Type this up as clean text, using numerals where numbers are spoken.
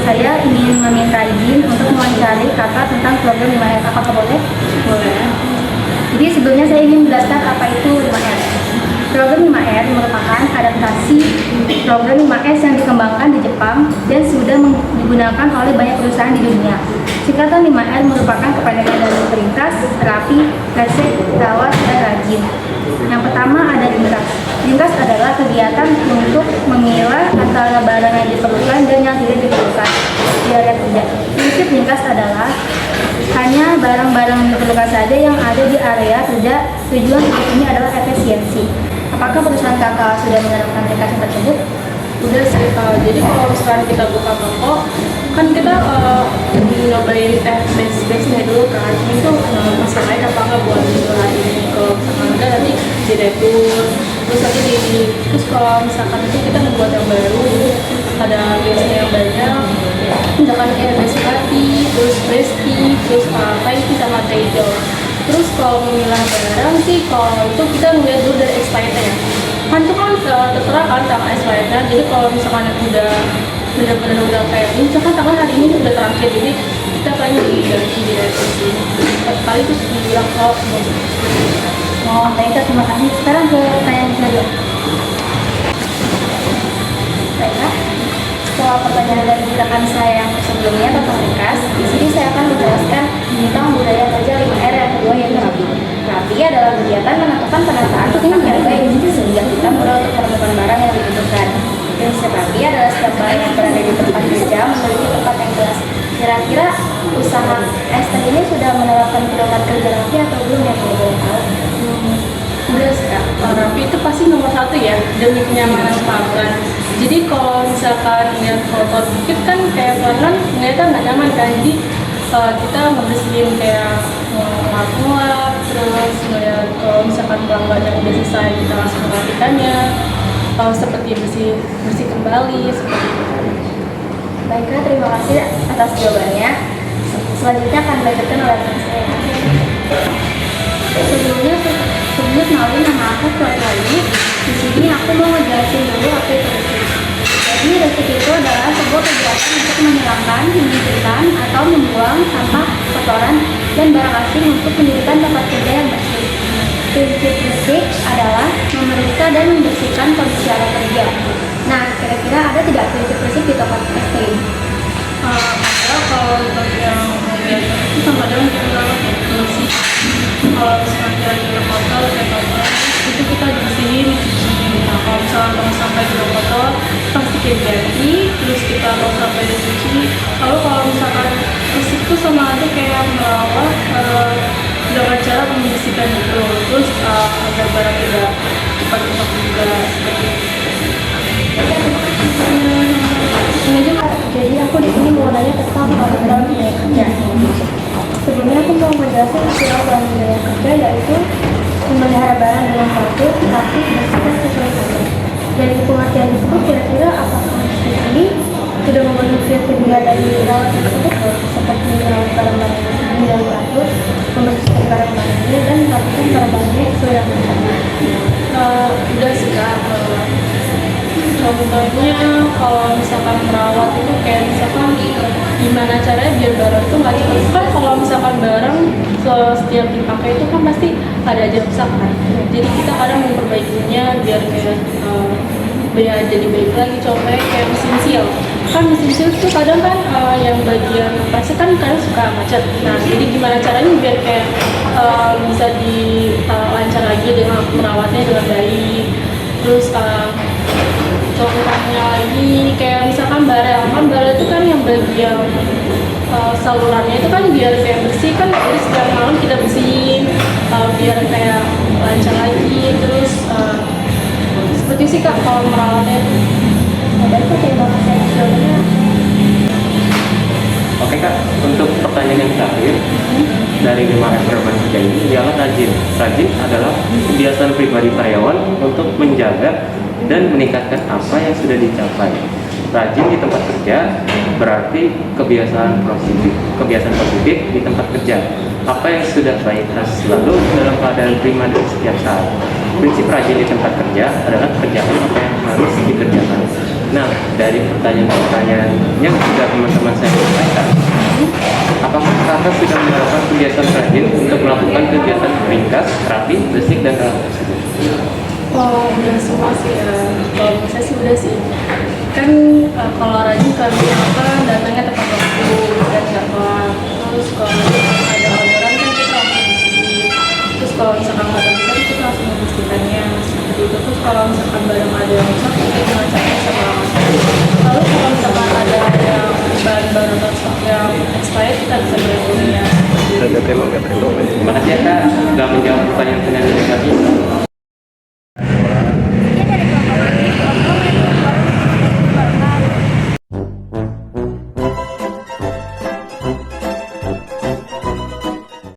saya ingin meminta izin untuk mewawancari kakak tentang program 5R. Apakah boleh? Boleh. Jadi sebelumnya saya ingin menjelaskan apa itu 5R. Program 5R merupakan adaptasi program 5S yang dikembangkan di Jepang dan sudah digunakan oleh banyak perusahaan di dunia. Singkatan 5R merupakan kepanjangan dari Prioritas, Rapi, Resep, Rawat, dan Rajin. Yang pertama ada ringkas. Ringkas adalah kegiatan untuk memilah antara barang yang diperlukan dan yang tidak diperlukan di area kerja. Prinsip ringkas adalah hanya barang-barang yang diperlukan saja yang ada di area kerja. Tujuan ini adalah efisiensi. Apakah perusahaan kakak sudah menerapkan ringkas tersebut? Udah sih, jadi kalau misalkan kita buka toko, kan kita nyobain base-nya dulu kan, itu masih lain apa nggak buat jualan ini. Kalau misalkan ada nanti diretur, terus kalau misalkan itu kita membuat yang baru, ada base-nya yang banyak, misalkan kayak base hati, terus besti, terus Taiti sama Taido. Terus kalau memilah barang sih, kalau itu kita ngeliat dulu dari expirednya. Kan itu kan tertera kan tanggal expirednya. Jadi kalau misalkan udah benar-benar udah kayak ini, misalkan tanggal hari ini udah terakhir, jadi kita paling diganti di revisi. Kali itu dibilang kalau Oh, baiklah, terima kasih. Sekarang ke pertanyaan kedua. Baiklah, soal pertanyaan dari rekan saya yang sebelumnya tentang ringkas, di sini saya akan menjelaskan tentang budaya kerja 5R yang kedua, yaitu rapi. Rapi adalah kegiatan menentukan penataan tukang harga yang sehingga kita mudah untuk menemukan barang yang dibutuhkan. Prinsip rapi adalah setiap barang yang berada di tempat kerja memiliki tempat yang jelas. Kira-kira usaha Esther ini sudah menerapkan pedoman kerja rapi atau belum ya, kalau boleh tahu? udah Kak, rapi itu pasti nomor satu ya, demi kenyamanan pelanggan. Jadi kalau misalkan lihat foto dikit kan kayak pelanggan ternyata nggak nyaman kan, jadi kita ngebersihin kayak ngelap-ngelap, terus ngeliat kalau misalkan pelanggan yang udah selesai kita langsung merapikannya, seperti bersih kembali seperti itu. Baiklah, terima kasih atas jawabannya. Selanjutnya akan dilanjutkan oleh rekan saya. Sebelumnya kenalin nama aku Suatu Ayu. Di sini aku mau ngejelasin dulu apa itu resip. Jadi resip itu adalah sebuah kegiatan untuk menghilangkan, menyingkirkan, atau membuang sampah, kotoran, dan barang asing untuk mendirikan tempat kerja yang bersih. Prinsip resip adalah memeriksa dan membersihkan kondisi area kerja. Nah, kira-kira ada tidak prinsip resip di tempat ST ini? Ada, kalau untuk yang itu sama dengan kita bersih. Kalau misalnya kita kotor, itu kita bersihin. Nah, kalau misalnya tong sampah juga kotor, pasti kita ganti, terus kita tong sampah dicuci. Lalu kalau misalkan resip itu sama aja kayak merawat dengan cara membersihkan itu, terus agar barang tidak cepat rusak juga seperti itu. Ini juga, jadi aku di sini mau nanya tentang program budaya kerja. Sebelumnya aku mau menjelaskan istilah program budaya kerja, yaitu memelihara barang dengan teratur, rapi, bersih, dan sesuai saja. Dari pengertian tersebut, kira-kira apakah di sini sudah memenuhi kriteria dari rawat tersebut, seperti merawat barang-barang yang teratur, membersihkan barang-barangnya, dan melakukan barang-barangnya sesuai dengan rencana. Udah sih Kak, contohnya kalau misalkan merawat itu kayak misalkan gimana caranya biar barang itu nggak cepat kan, kalau misalkan barang setiap dipakai itu kan pasti ada aja rusak kan, jadi kita kadang memperbaikinya biar kayak biar jadi baik lagi. Contohnya kayak mesin seal kan, mesin seal itu kadang kan yang bagian plastik kan kadang suka macet. Nah, jadi gimana caranya biar kayak bisa lancar lagi dengan merawatnya dengan baik. Terus contohnya lagi kayak misalkan barel itu kan yang bagian salurannya itu kan biar kayak bersih kan, jadi setiap malam kita bersihin biar kayak lancar lagi. Terus seperti sih Kak kalau merawatnya. Baiklah, terima kasih atas jawabannya. Oke Kak, untuk pertanyaan yang terakhir dari 5R program kerja ini ialah rajin. Rajin adalah kebiasaan pribadi karyawan untuk menjaga dan meningkatkan apa yang sudah dicapai. Rajin di tempat kerja berarti kebiasaan positif di tempat kerja. Apa yang sudah baik harus selalu dalam keadaan prima dan setiap saat. Prinsip rajin di tempat kerja adalah kerjakan apa yang harus dikerjakan. Nah, dari pertanyaan-pertanyaan yang sudah teman-teman kakak sudah menerapkan kebiasaan rajin untuk melakukan kegiatan ringkas, rapi, bersih, dan rapi tersebut? Oh, udah semua sih ya. Kalau saya sih udah sih. Kan kalau rajin kami apa datangnya tepat waktu dan nggak telat. Terus kalau misalkan ada orderan kan kita langsung beli. Terus kalau misalkan nggak ada bisa kita langsung memastikannya seperti itu. Terus kalau misalkan barang ada yang rusak kita mengeceknya sama lalu kalau misalkan ada yang bahan-bahan atau stok yang expired kita bisa beli ya. Terima kasih ya kak, sudah menjawab pertanyaan-pertanyaan dari kami.